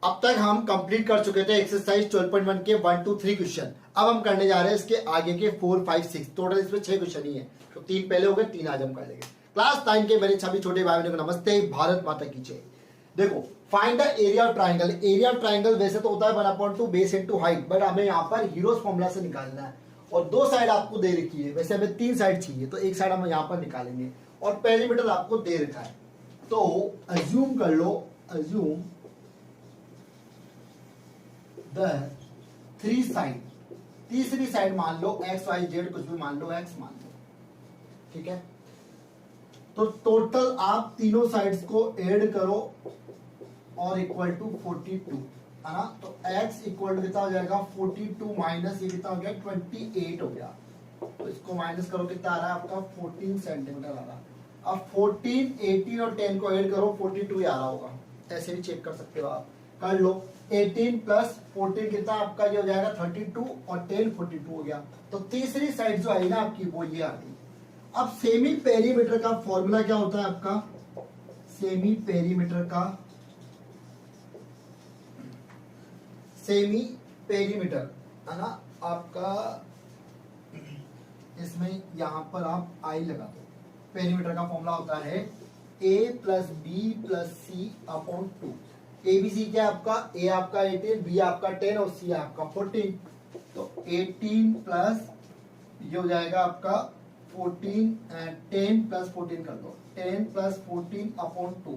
अब तक हम कंप्लीट कर चुके थे एक्सरसाइज 12.1 के 1 to 3 क्वेश्चन। अब हम करने जा रहे हैं इसके आगे के 4, 5, 6, टोटल इसमें 6 क्वेश्चन ही है। तो 3 पहले हो गए, 3 आज हम कर लेंगे। क्लास 9 के मेरे सभी छोटे भाई बहनों को नमस्ते, भारत माता की जय। देखो, find the area of triangle. Area of triangle वैसे तो होता है 1/2 बेस इनटू हाइट, बट हमें यहाँ पर हीरोज फॉर्मूला से निकालना है। और 2 साइड आपको दे रखी है, वैसे हमें 3 साइड चाहिए, तो एक साइड हम यहाँ पर निकालेंगे। और पेरीमीटर आपको दे रखा है, तो अज्यूम कर लो, अज्यूम द 3 साइड, तीसरी साइड मान लो एक्स वाई जेड, कुछ भी मान लो, एक्स मान लो, ठीक है। तो टोटल आप तीनों साइड्स को ऐड करो और इक्वल टू 42 है ना। तो x इक्वल टू कितना हो जाएगा 42 माइनस ये कितना हो गया 28 हो गया। तो इसको माइनस करो, कितना आ रहा है आपका 14 सेंटीमीटर आ रहा है। अब 14, 18 और 10 को ऐड करो, 42 आ रहा होगा, ऐसे भी चेक कर सकते हो आप, कर लो। 18 प्लस 14 कितना आपका ये हो जाएगा 32 और 10 42 हो गया। तो तीसरी साइड जो आई ना आपकी वो ये आ गई। अब सेमी पेरीमीटर का फॉर्मूला क्या होता है आपका, सेमी पेरीमीटर का, सेमी पेरीमीटर है ना आपका, इसमें यहां पर आप आई लगा दो। पेरीमीटर का फॉर्मूला होता है a plus B plus C upon 2। A B C क्या है आपका, ए आपका 18, बी आपका 10 और सी आपका 14। तो 18 प्लस ये हो जाएगा आपका 14 एंड 10 प्लस 14 कर दो, 10 प्लस 14 अपॉन 2।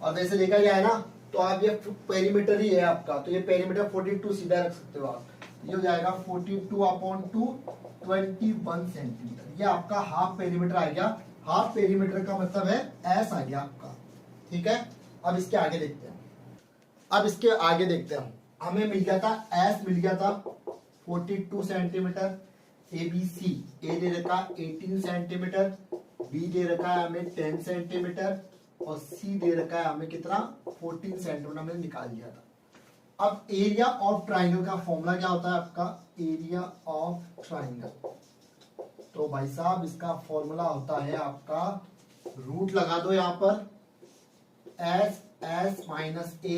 और वैसे देखा गया है ना, तो आप ये पेरीमीटर ही है आपका, तो ये पेरीमीटर 42 सीधा रख सकते हो आप। ये हो जाएगा 42 अपॉन 2 21 सेंटीमीटर। ये आपका हाफ पेरीमीटर आ गया। हाफ पेरीमीटर का मतलब है एस आ गया आपका, ठीक है। अब इसके आगे देखते हैं, अब इसके आगे देखते हैं। हमें मिल गया था एस मिल गया था 42 सेंटीमीटर, ए बी सी, ए दे रखा 18 सेंटीमीटर, बी दे रखा है हमें 10 सेंटीमीटर और सी दे रखा है हमें कितना 14 सेंटीमीटर हमने निकाल लिया था। अब एरिया ऑफ ट्राइंगल का फॉर्मूला क्या होता है आपका, एरिया ऑफ ट्राइंगल। तो भाई साहब इसका फॉर्मूला होता है आपका, रूट लगा दो यहां पर, S S minus A,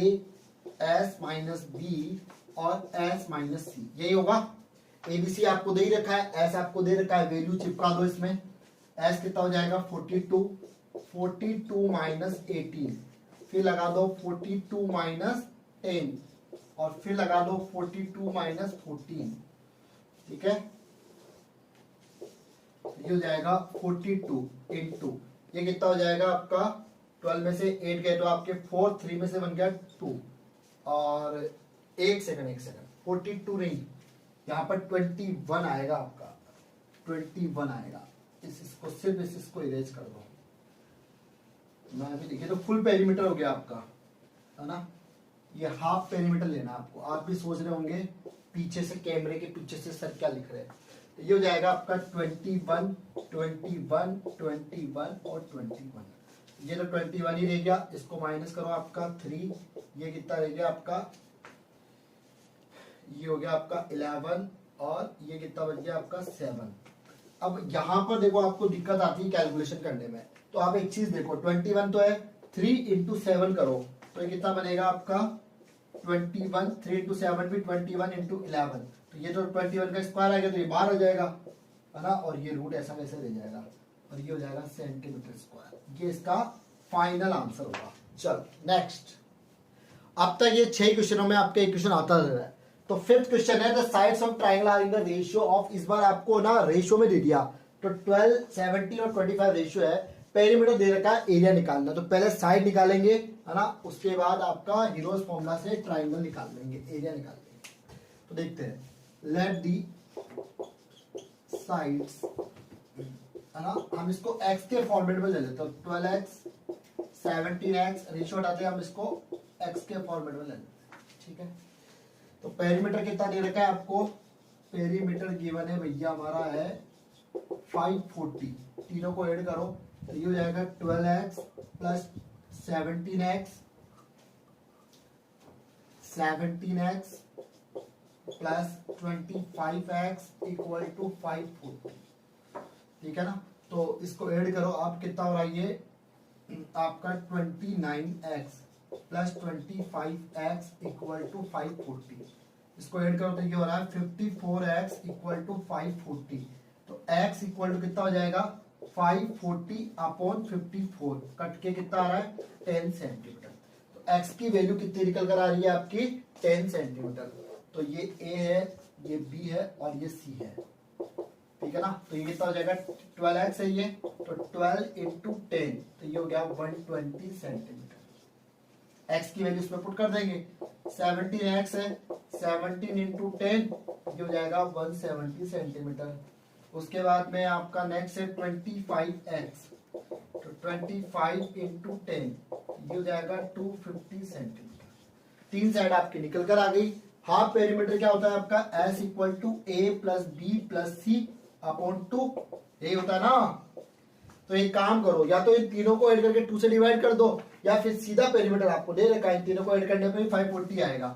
S minus B और एस माइनस सी, यही होगा। एबीसी आपको दे ही रखा है, एस आपको दे रखा है, वैल्यू चिपका दो इसमें। एस कितना हो जाएगा 42, 42 माइनस 18, फिर लगा दो 42 माइनस 10 और फिर लगा दो 42 माइनस 14, ठीक है। ये हो जाएगा 42 इंटू ये कितना हो जाएगा आपका 12 में से 8 गए तो आपके 4, 3 में से बन गया 2 और 1 सेकंड 42 नहीं, यहाँ पर 21 आएगा आपका, 21 आएगा। इसको सिर्फ इसको इरेज कर दो, मैं अभी देखिए तो फुल पेरीमीटर हो गया आपका, है ना। ये हाफ पेरीमीटर लेना आपको। आप भी सोच रहे होंगे पीछे से, कैमरे के पीछे से सर क्या लिख रहे हैं। तो ये हो जाएगा आपका 21, 21, 21 और 21। ये तो 21 ही रह गया, इसको माइनस करो आपका 3, ये कितना रह गया आपका, ये हो गया आपका 11 और ये कितना बच गया आपका 7। अब यहां पर देखो आपको दिक्कत आती है कैलकुलेशन करने में, तो आप एक चीज देखो, 21 तो है, 3 इंटू 7 करो तो ये कितना बनेगा आपका 21, 3 इंटू 7 भी 21 इंटू 11, तो ये तो 21 का स्क्वायर आएगा, तो ये बाहर आ जाएगा, है ना। और ये रूट ऐसा वैसे रह जाएगा और ये हो जाएगा सेंटीमीटर स्क्वायर। ये इसका फाइनल आंसर होगा। चल नेक्स्ट। अब तक ये 6 क्वेश्चनों में आपका एक क्वेश्चन आता रहा है। तो 5th क्वेश्चन है, the sides of triangle are in the ratio of, इस बार आपको ना रेशियो में दे दिया, तो 12, 17 और 25 रेशियो है। पेरीमीटर दे रखा है, एरिया निकालना, तो पहले साइड निकालेंगे, है ना, उसके बाद आपका हीरोज फॉर्मूला से ट्राइंगल निकाल लेंगे, एरिया निकाल लेंगे। तो देखते हैं, लेट दी साइड्स, है ना, हम इसको x के फॉर्मेट में ले लेते हैं, 12x 17x रेशियो हटाते हैं, हम इसको x के फॉर्मेट में ले लेते हैं, ठीक है। तो पेरीमीटर कितना दे रखा है आपको, पेरीमीटर गिवन है भैया हमारा है 540, तीनों को ऐड करो तो ये हो जाएगा 12x plus 17x plus 25x equal to 540, ठीक है ना। तो इसको ऐड करो आप, कितना हो रहा है ये आपका 29x plus 25x equal to 540। इसको ऐड करो तो ये हो रहा है 54x इक्वल टू 540। तो x इक्वल टू कितना हो जाएगा 540 अपॉन 54, कट के कितना आ रहा है 10 सेंटीमीटर। तो x की वैल्यू कितनी निकल कर आ रही है आपकी 10 सेंटीमीटर। तो ये a है, ये b है और ये c है, ठीक है ना। तो ये कितना हो जाएगा 12x है ये, तो 12 इंटू 10 तो ये हो गया 120 सेंटीमीटर। x की वैल्यू इसमें पुट कर देंगे, 17x है, 17 इंटू 10 ये हो जाएगा 170 सेंटीमीटर। उसके बाद में आपका नेक्स्ट है 25x, तो 25 इंटू 10 ये हो जाएगा 250 सेंटीमीटर। तीन साइड आपकी निकल कर आ गई। हाफ पेरीमीटर क्या होता है आपका s equal to a plus B plus C upon 2, यही होता है ना। तो एक काम करो, या तो इन तीनों को ऐड करके 2 से डिवाइड कर दो, या फिर सीधा पेरीमीटर आपको दे रखा है, इन तीनों को ऐड करने पे 540 आएगा।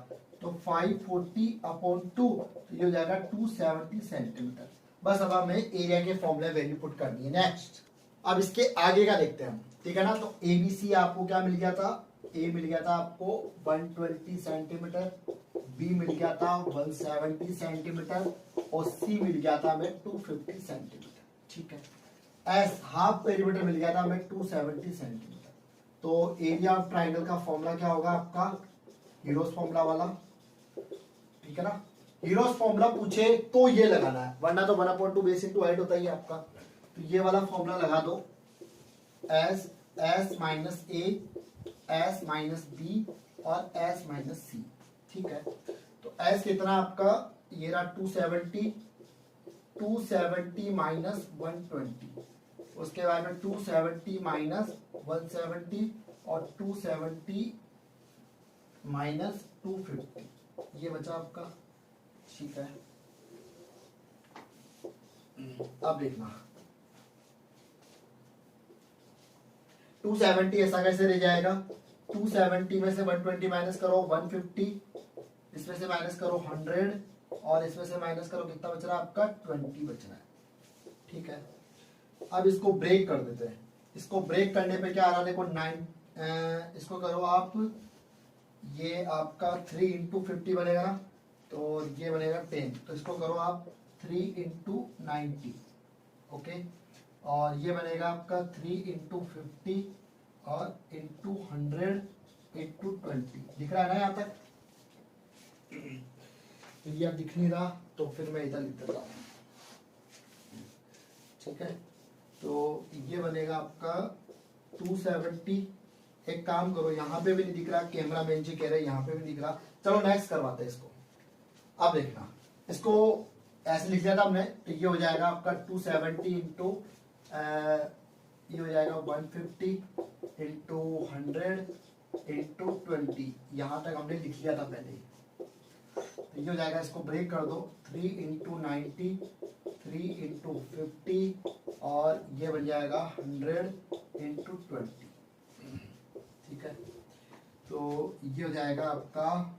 तो 540 अपॉन 2 तो ये हो जाएगा 270 सेंटीमीटर। बस अब हमें एरिया के फॉर्मूले वैल्यू पुट करनी है। नेक्स्ट अब इसके आगे का देखते हैं हम, ठीक है ना। तो एबीसी आपको क्या मिल गया था, ए मिल गया था आपको 120 सेंटीमीटर, बी मिल गया था 170 सेंटीमीटर और सी मिल गया था हमें 250 सेंटीमीटर, ठीक है। एस हाफ पेरीमीटर मिल गया था हमें 270 सेंटीमीटर। तो एरिया ऑफ ट्राइंगल का फॉर्मूला क्या होगा आपका, हीरोस फॉर्मूला वाला, ठीक है ना। हीरोस फॉर्मूला पूछे तो ये लगाना है, वरना तो 1/2 बेस इनटू हाइट होता ही है आपका। तो ये वाला फॉर्मूला लगा दो, S S minus A, S minus B और एस माइनस सी, ठीक है। तो एस कितना आपका, ये रहा 270, 270 माइनस 120, उसके बाद में 270 माइनस 170 और 270 माइनस 250, ये बचा आपका, ठीक है। अब देखना 270 ऐसा कैसे रह जाएगा, 270 में से 120 माइनस करो 150, इसमें से माइनस करो 100 और इसमें से माइनस करो कितना बच रहा है आपका 20 बच रहा है, ठीक है। अब इसको ब्रेक कर देते हैं। इसको ब्रेक करने पे क्या आ रहा है देखो 9, इसको करो आप, ये आपका 3 इंटू 50 बनेगा ना, तो ये बनेगा 10, तो इसको करो आप 3 इंटू 90, ओके। और ये बनेगा आपका 3 इंटू 50 और इंटू 100 इंटू 20, दिख रहा है ना यहाँ तक। तो ये अब दिख नहीं रहा तो फिर मैं इधर लिख देता हूँ, ठीक है। तो ये बनेगा आपका 270। एक काम करो, यहाँ पे भी नहीं दिख रहा, कैमरा मैन जी कह रहे हैं यहाँ पे भी नहीं दिख रहा। चलो नेक्स्ट करवाते हैं इसको। अब देखना, इसको ऐसे लिख दिया था हमने, तो ये हो जाएगा आपका 270 इंटू ये हो जाएगा 150 इंटू 100 इंटू 20, यहाँ तक हमने लिख लिया था पहले ही। तो ये हो जाएगा, इसको ब्रेक कर दो, 3 इंटू 90, 3 इंटू 50 और ये बन जाएगा 100 इंटू 20, ठीक है। तो ये हो जाएगा आपका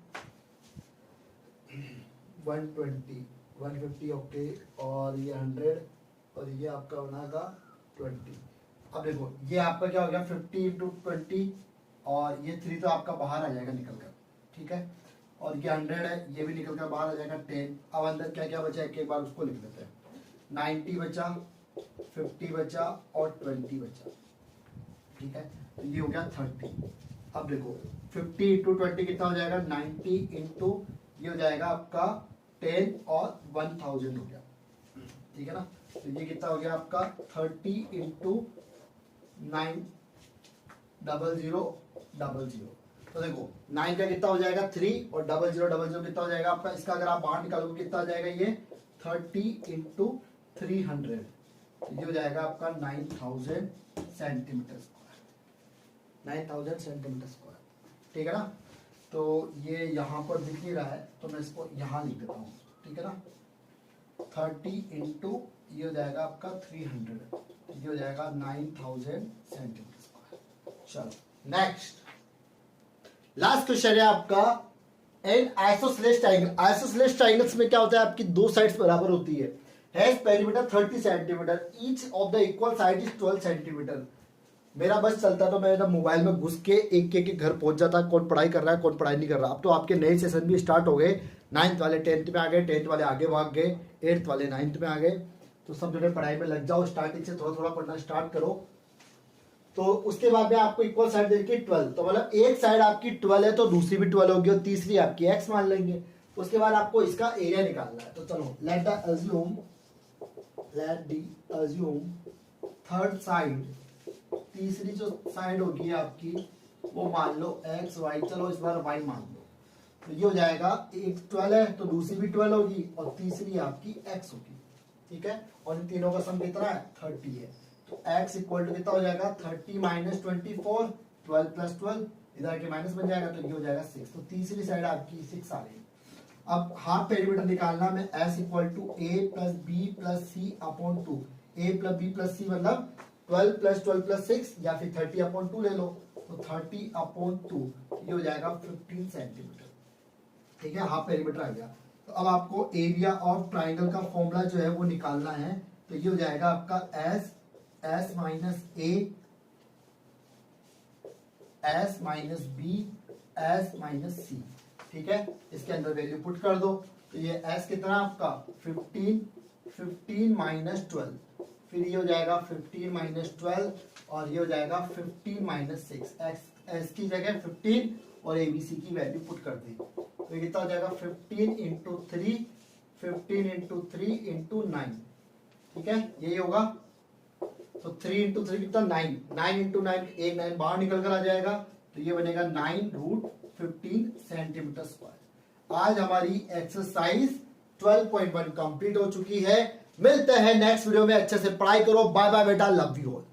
120, 150, ओके, और ये 100 और ये आपका बनाएगा 20। अब देखो ये आपका क्या हो गया 50 इंटू 20 और ये 3 तो आपका बाहर आ जाएगा निकल कर, ठीक है। और ये 100 है, ये भी निकल कर बाहर आ जाएगा 10। अब अंदर क्या क्या बचा, एक बार उसको लिख देते हैं। 90 बचा, 50 बचा और 20 बचा, ठीक है। तो ये हो गया 30। अब देखो 50 इंटू 20 कितना हो जाएगा, 90 इंटू ये हो जाएगा आपका 10 और 1000 हो गया, ठीक है ना। तो ये कितना हो गया आपका 30 इंटू 90000। तो देखो 9 का कितना हो जाएगा 3 और 0000 कितना हो जाएगा आपका, इसका अगर आप बाहर निकालोगे कितना हो जाएगा ये 30 इंटू 300, तो ये हो जाएगा आपका 9000 सेंटीमीटर स्क्वायर, 9000 सेंटीमीटर स्क्वायर, ठीक है ना। तो ये यहाँ पर दिख नहीं रहा है तो मैं इसको यहाँ लिख देता हूँ, ठीक है ना। 30 इंटू ये हो जाएगा आपका 300, ये हो जाएगा 9000 सेंटीमीटर स्क्वायर। चलो नेक्स्ट लास्ट क्वेश्चन है आपका, N isosceles triangle. Isosceles triangles में क्या होता है, आपकी दो साइड्स बराबर होती है, has perimeter 30 centimetre, each of the equal side is 12 centimetre, मेरा बस चलता तो मैं एकदम मोबाइल में घुस के एक के घर पहुंच जाता, कौन पढ़ाई कर रहा है कौन पढ़ाई नहीं कर रहा। अब तो आपके नए सेशन भी स्टार्ट हो गए, 9th वाले 10th में आ गए, 10th वाले आगे भाग गए, 8th वाले 9th में आ गए। तो सब जगह पढ़ाई में लग जाओ, स्टार्टिंग से थोड़ा थोड़ा पढ़ना स्टार्ट करो। तो उसके बाद में आपको इक्वल साइड देखिए 12, तो मतलब एक साइड आपकी 12 है तो दूसरी भी 12 होगी और तीसरी आपकी x मान लेंगे। उसके बाद आपको इसका एरिया निकालना है। तो चलो let the assume third side, तीसरी जो साइड होगी आपकी वो मान लो x y, चलो इस बार y मान लो। तो ये हो जाएगा, एक 12 है तो दूसरी भी 12 होगी और तीसरी आपकी x होगी, ठीक है। और इन तीनों का सम कितना है 30 है। तो x इक्वल टू कितना हो जाएगा 30 माइनस 24, 12 प्लस 12, इधर के माइनस बन जाएगा तो ये हो जाएगा 6। तो तीसरी साइड आपकी 6 आ गई। अब हाफ पेरीमीटर निकालना में s equal to a plus B plus C upon 2, a plus B plus C मतलब 12 प्लस 12 प्लस 6 या फिर 30 अपॉन 2 ले लो। तो 30 अपॉन 2 ये हो जाएगा 15 सेंटीमीटर, ठीक है। हाफ पेरीमीटर आ गया। तो अब आपको एरिया ऑफ ट्राइंगल का फॉर्मूला जो है वो निकालना है। तो ये हो जाएगा आपका S minus A, S minus B, S minus C, ठीक है। इसके अंदर वैल्यू पुट कर दो। तो ये s कितना आपका 15 माइनस 12, फिर ये हो जाएगा 15 माइनस 12 और ये हो जाएगा 15 माइनस 6। s की जगह 15 और abc की वैल्यू पुट कर दी। तो ये कितना हो जाएगा 15 इंटू 3, 15 इंटू 3 इंटू 9, ठीक है यही होगा। तो 3 इंटू 3 कितना 9, 9 इंटू 9, एक 9 बाहर निकल कर आ जाएगा। तो ये बनेगा 9√15 सेंटीमीटर स्क्वायर। आज हमारी एक्सरसाइज 12.1 कंप्लीट हो चुकी है। मिलते हैं नेक्स्ट वीडियो में, अच्छे से पढ़ाई करो। बाय बाय बेटा, लव यू ऑल।